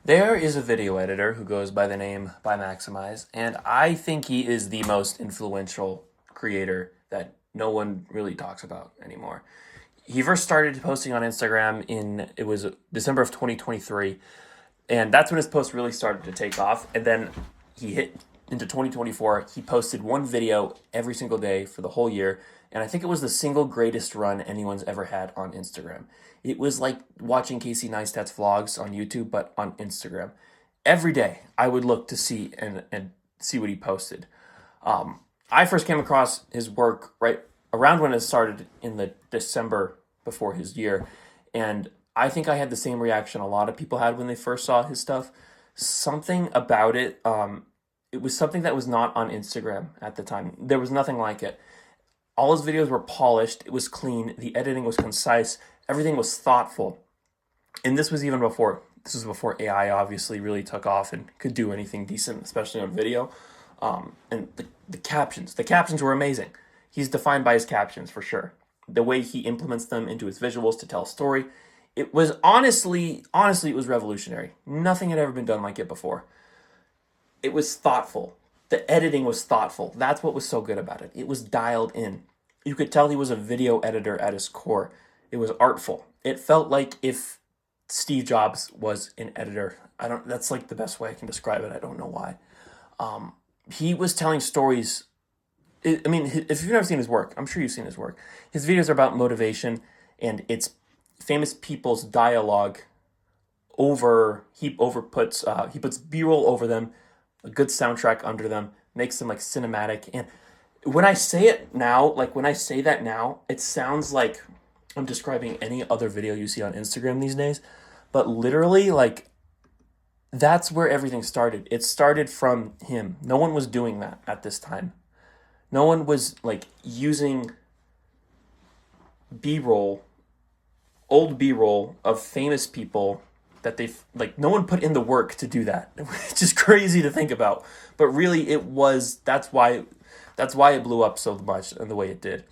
There is a video editor who goes by the name ByMaximize, and I think he is the most influential creator that no one really talks about anymore. He first started posting on Instagram it was December of 2023, and that's when his posts really started to take off. And then he hit into 2024. He posted one video every single day for the whole year, and I think it was the single greatest run anyone's ever had on Instagram. It was like watching Casey Neistat's vlogs on YouTube, but on Instagram. Every day, I would look to see and see what he posted. I first came across his work right around when it started in the December before his year, and I think I had the same reaction a lot of people had when they first saw his stuff. Something about it, it was something that was not on Instagram at the time. There was nothing like it. All his videos were polished, it was clean, the editing was concise, everything was thoughtful. And this was before AI obviously really took off and could do anything decent, especially on video. And the captions were amazing. He's defined by his captions for sure. The way he implements them into his visuals to tell a story, it was honestly, it was revolutionary. Nothing had ever been done like it before. It was thoughtful. The editing was thoughtful. That's what was so good about it. It was dialed in. You could tell he was a video editor at his core. It was artful. It felt like if Steve Jobs was an editor. That's like the best way I can describe it. I don't know why. He was telling stories. I mean, if you've never seen his work, I'm sure you've seen his work. His videos are about motivation, and it's famous people's dialogue he puts B-roll over them, a good soundtrack under them, makes them like cinematic. And when I say it now, when I say that now, it sounds like I'm describing any other video you see on Instagram these days. But literally, that's where everything started. It started from him. No one was doing that at this time. No one was using B-roll, old B-roll of famous people that no one put in the work to do that. It's just crazy to think about. But really that's why it blew up so much and the way it did.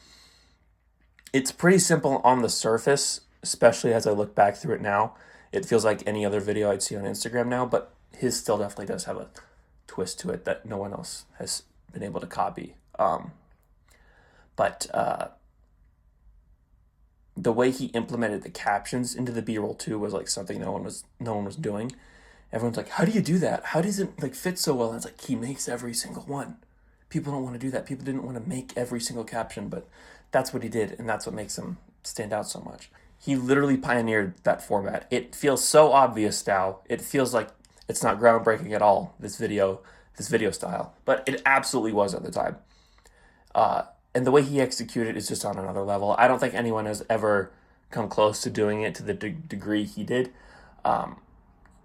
It's pretty simple on the surface, especially as I look back through it now. It feels like any other video I'd see on Instagram now, but his still definitely does have a twist to it that no one else has been able to copy. But the way he implemented the captions into the B-roll too was something no one was doing. Everyone's like, how do you do that? How does it fit so well? And it's like, he makes every single one. People don't want to do that. People didn't want to make every single caption, but that's what he did, and that's what makes him stand out so much. He literally pioneered that format. It feels so obvious now. It feels like it's not groundbreaking at all, this video style, but it absolutely was at the time. And the way he executed is just on another level. I don't think anyone has ever come close to doing it to the degree he did.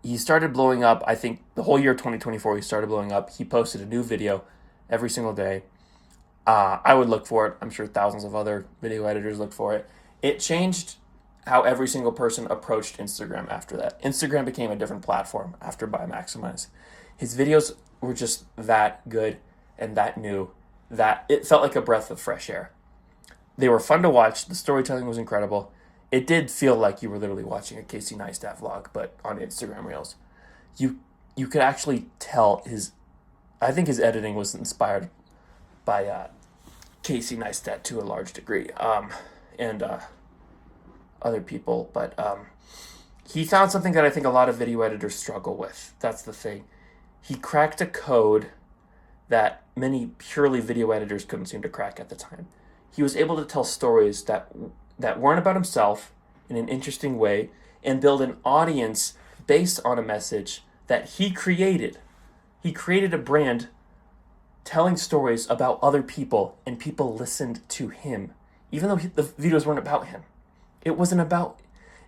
He started blowing up, I think the whole year 2024, he started blowing up. He posted a new video every single day. I would look for it. I'm sure thousands of other video editors looked for it. It changed how every single person approached Instagram after that. Instagram became a different platform after ByMaximize. His videos were just that good and that new that it felt like a breath of fresh air. They were fun to watch. The storytelling was incredible. It did feel like you were literally watching a Casey Neistat vlog, but on Instagram Reels. You could actually tell I think his editing was inspired by Casey Neistat to a large degree, and other people. But he found something that I think a lot of video editors struggle with. That's the thing. He cracked a code that many purely video editors couldn't seem to crack at the time. He was able to tell stories that weren't about himself in an interesting way and build an audience based on a message that he created. He created a brand telling stories about other people, and people listened to him, even though the videos weren't about him. It was about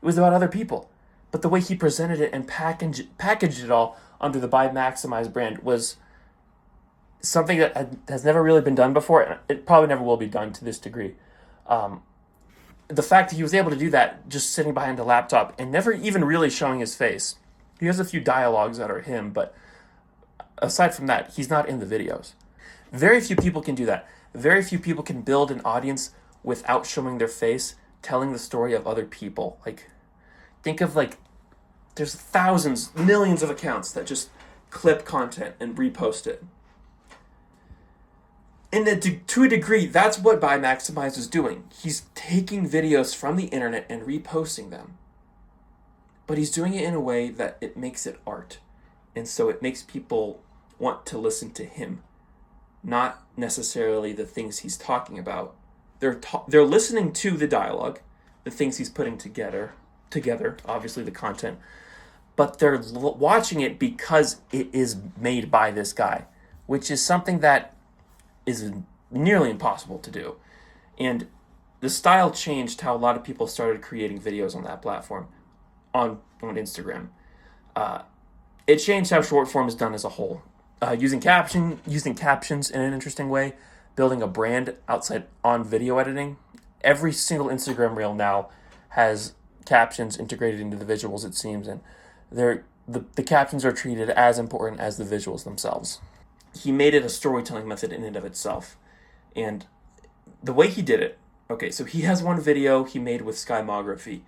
other people. But the way he presented it and packaged it all under the ByMaximize brand was something that has never really been done before, and it probably never will be done to this degree. The fact that he was able to do that just sitting behind a laptop and never even really showing his face. He has a few dialogues that are him, but aside from that, he's not in the videos. Very few people can do that. Very few people can build an audience without showing their face, telling the story of other people. Think of There's thousands, millions of accounts that just clip content and repost it. And to a degree, that's what ByMaximize is doing. He's taking videos from the internet and reposting them. But he's doing it in a way that it makes it art. And so it makes people want to listen to him, not necessarily the things he's talking about. They're listening to the dialogue, the things he's putting together, obviously the content, but they're watching it because it is made by this guy, which is something that is nearly impossible to do. And the style changed how a lot of people started creating videos on that platform, on Instagram. It changed how short form is done as a whole. Using captions in an interesting way, building a brand outside on video editing. Every single Instagram reel now has captions integrated into the visuals, it seems, and the captions are treated as important as the visuals themselves. He made it a storytelling method in and of itself. And the way he did it, okay, so he has one video he made with skymography,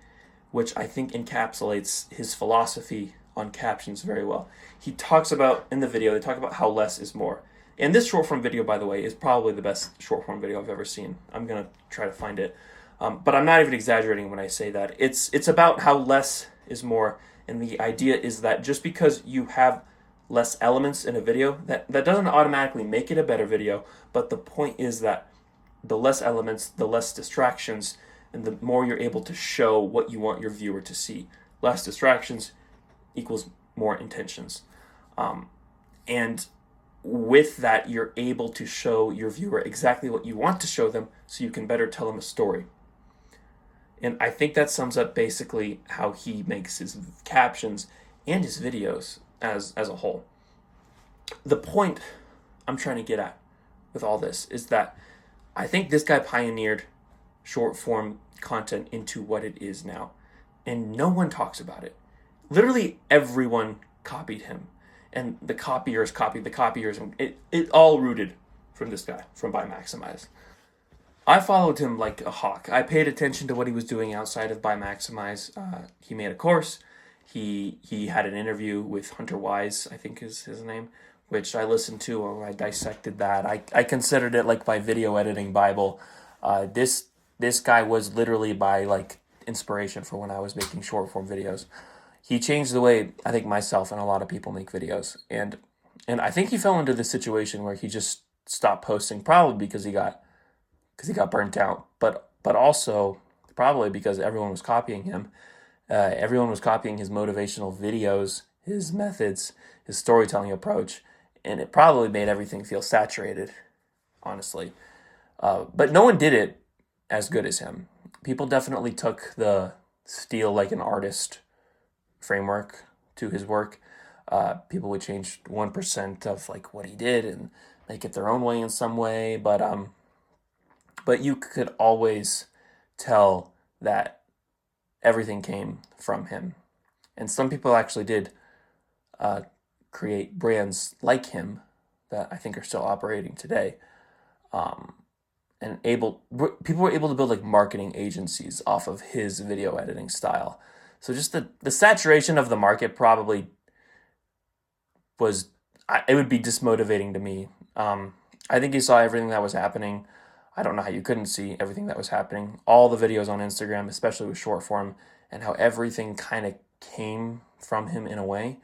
which I think encapsulates his philosophy on captions very well. He talks about, in the video, they talk about how less is more. And this short form video, by the way, is probably the best short form video I've ever seen. I'm going to try to find it. But I'm not even exaggerating when I say that. It's about how less is more. And the idea is that just because you have less elements in a video, that doesn't automatically make it a better video. But the point is that the less elements, the less distractions, and the more you're able to show what you want your viewer to see. Less distractions equals more intentions. And with that, you're able to show your viewer exactly what you want to show them so you can better tell them a story. And I think that sums up basically how he makes his captions and his videos as a whole. The point I'm trying to get at with all this is that I think this guy pioneered short form content into what it is now. And no one talks about it. Literally everyone copied him. And the copiers copied the copiers. And it all rooted from this guy, from ByMaximize. I followed him like a hawk. I paid attention to what he was doing outside of ByMaximize. He made a course. He had an interview with Hunter Wise, I think is his name, which I listened to, or I dissected that. I considered it like my video editing Bible. This guy was literally my like inspiration for when I was making short form videos. He changed the way I think myself and a lot of people make videos, and I think he fell into this situation where he just stopped posting, probably because he got burnt out, but also probably because everyone was copying him. Everyone was copying his motivational videos, his methods, his storytelling approach, and it probably made everything feel saturated, honestly. But no one did it as good as him. People definitely took the steal like an artist framework to his work. People would change 1% of like what he did and make it their own way in some way, but you could always tell that everything came from him. And some people actually did create brands like him that I think are still operating today. And people were able to build like marketing agencies off of his video editing style. So just the saturation of the market probably it would be dismotivating to me. I think he saw everything that was happening. I don't know how you couldn't see everything that was happening. All the videos on Instagram, especially with short form, and how everything kind of came from him in a way.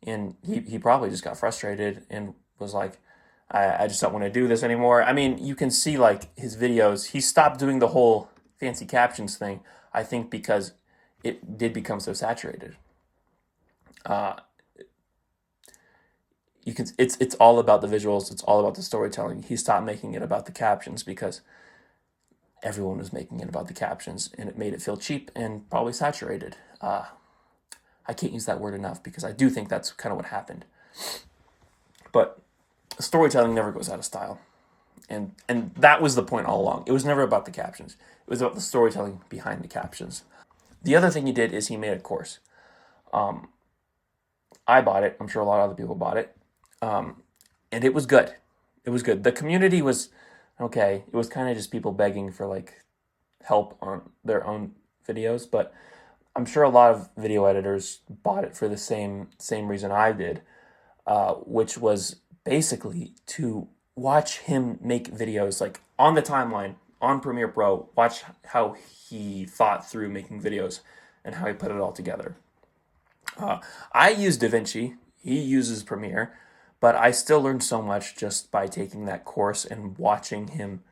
And he probably just got frustrated and was like, I just don't want to do this anymore. I mean, you can see like his videos. He stopped doing the whole fancy captions thing, I think, because it did become so saturated. It's all about the visuals. It's all about the storytelling. He stopped making it about the captions because everyone was making it about the captions, and it made it feel cheap and probably saturated. I can't use that word enough because I do think that's kind of what happened. But storytelling never goes out of style, and that was the point all along. It was never about the captions. It was about the storytelling behind the captions. The other thing he did is he made a course. I bought it. I'm sure a lot of other people bought it. And it was good. It was good. The community was okay. It was kind of just people begging for like help on their own videos, but I'm sure a lot of video editors bought it for the same reason I did, which was basically to watch him make videos like on the timeline on Premiere Pro. Watch how he thought through making videos and how he put it all together. I use DaVinci. He uses Premiere, but I still learned so much just by taking that course and watching him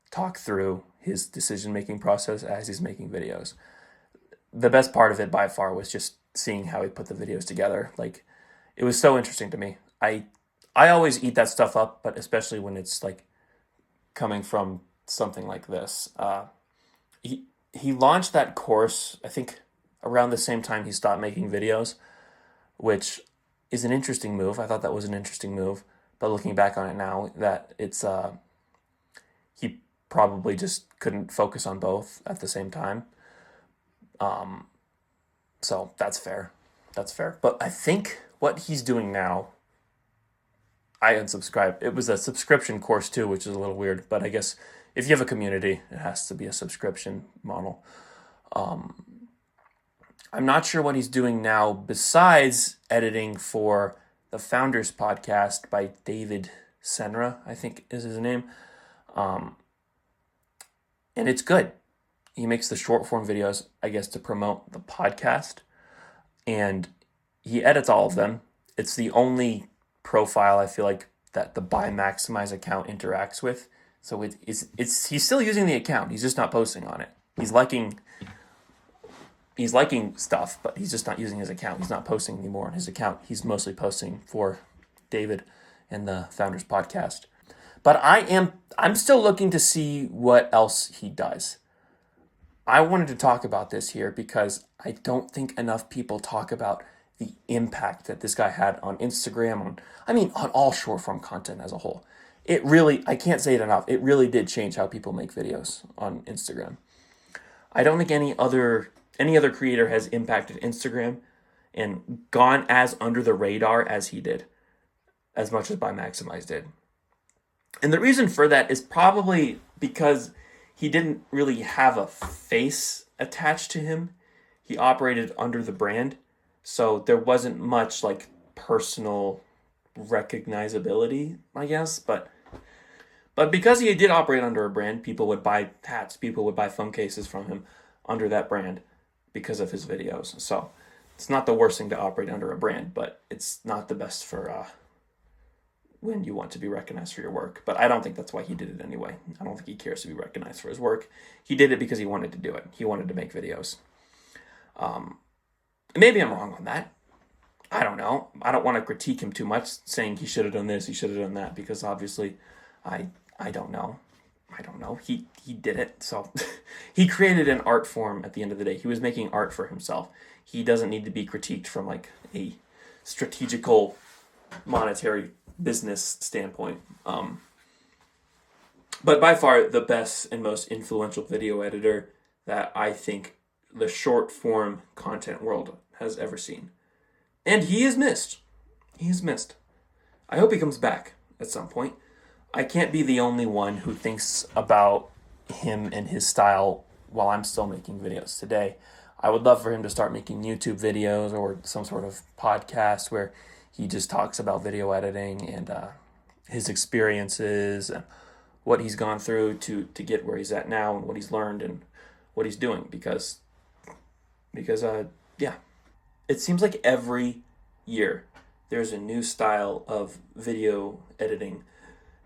talk through his decision making process as he's making videos. The best part of it by far was just seeing how he put the videos together. Like, it was so interesting to me. I always eat that stuff up, but especially when it's like coming from something like this. He launched that course, I think, around the same time he stopped making videos, which is an interesting move. I thought that was an interesting move, but looking back on it now, that it's he probably just couldn't focus on both at the same time. So that's fair. That's fair. But I think what he's doing now, I unsubscribed. It was a subscription course too, which is a little weird. But I guess if you have a community, it has to be a subscription model. I'm not sure what he's doing now besides editing for the Founders Podcast by David Senra, I think is his name. And it's good. He makes the short form videos, I guess, to promote the podcast. And he edits all of them. It's the only profile I feel like that the ByMaximize account interacts with. So it's he's still using the account. He's just not posting on it. He's liking stuff, but he's just not using his account. He's not posting anymore on his account. He's mostly posting for David and the Founders Podcast. But I'm still looking to see what else he does. I wanted to talk about this here because I don't think enough people talk about the impact that this guy had on Instagram, on all short form content as a whole. It really, I can't say it enough, it really did change how people make videos on Instagram. I don't think any other creator has impacted Instagram and gone as under the radar as he did, as much as ByMaximize did. And the reason for that is probably because he didn't really have a face attached to him. He operated under the brand, so there wasn't much like personal recognizability, I guess. But because he did operate under a brand, people would buy hats, people would buy phone cases from him under that brand because of his videos. So it's not the worst thing to operate under a brand, but it's not the best for when you want to be recognized for your work. But I don't think that's why he did it anyway. I don't think he cares to be recognized for his work. He did it because he wanted to do it. He wanted to make videos. Maybe I'm wrong on that. I don't know. I don't want to critique him too much, saying he should have done this, he should have done that, because obviously I don't know. I don't know. He did it. So he created an art form at the end of the day. He was making art for himself. He doesn't need to be critiqued from like a strategical monetary business standpoint. But by far the best and most influential video editor that I think the short form content world has ever seen. And he is missed. He is missed. I hope he comes back at some point. I can't be the only one who thinks about him and his style while I'm still making videos today. I would love for him to start making YouTube videos or some sort of podcast where he just talks about video editing and his experiences and what he's gone through to get where he's at now and what he's learned and what he's doing. Because it seems like every year there's a new style of video editing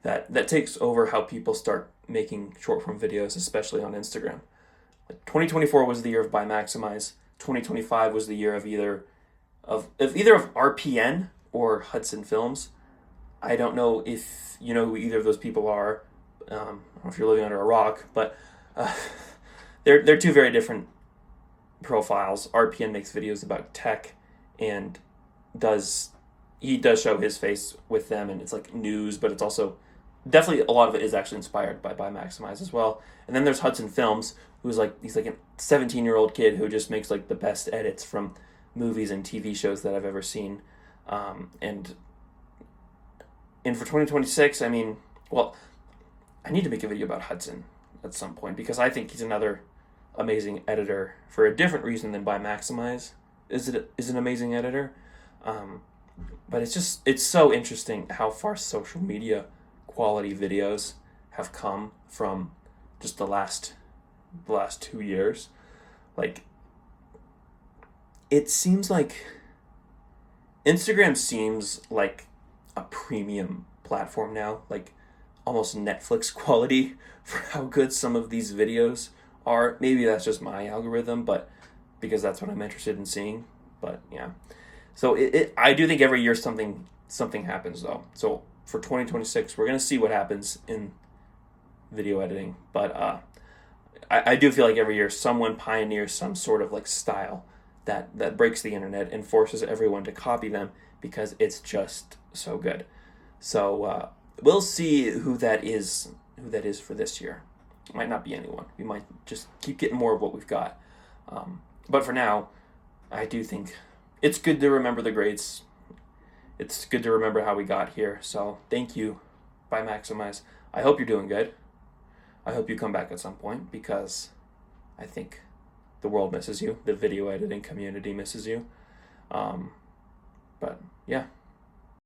that takes over how people start making short form videos, especially on Instagram. Like 2024 was the year of ByMaximize. 2025 was the year of either of RPN or Hudson Films. I don't know if you know who either of those people are. I don't know if you're living under a rock, but they're two very different profiles. RPN makes videos about tech and does show his face with them, and it's like news, but it's also definitely a lot of it is actually inspired by ByMaximize as well. And then there's Hudson Films, he's like a 17-year-old kid who just makes like the best edits from movies and TV shows that I've ever seen. And for 2026, I need to make a video about Hudson at some point because I think he's another amazing editor for a different reason than ByMaximize is an amazing editor. But it's so interesting how far social media quality videos have come from just the last 2 years. Like, it seems like Instagram seems like a premium platform now, like almost Netflix quality for how good some of these videos are. Maybe that's just my algorithm, but because that's what I'm interested in seeing. But yeah. So I do think every year something happens though. So for 2026, we're gonna see what happens in video editing. But I do feel like every year someone pioneers some sort of like style that breaks the internet and forces everyone to copy them because it's just so good. So we'll see who that is for this year. It might not be anyone. We might just keep getting more of what we've got. But for now, I do think it's good to remember the greats. It's good to remember how we got here. So thank you, ByMaximize. I hope you're doing good. I hope you come back at some point because I think the world misses you. The video editing community misses you. But yeah.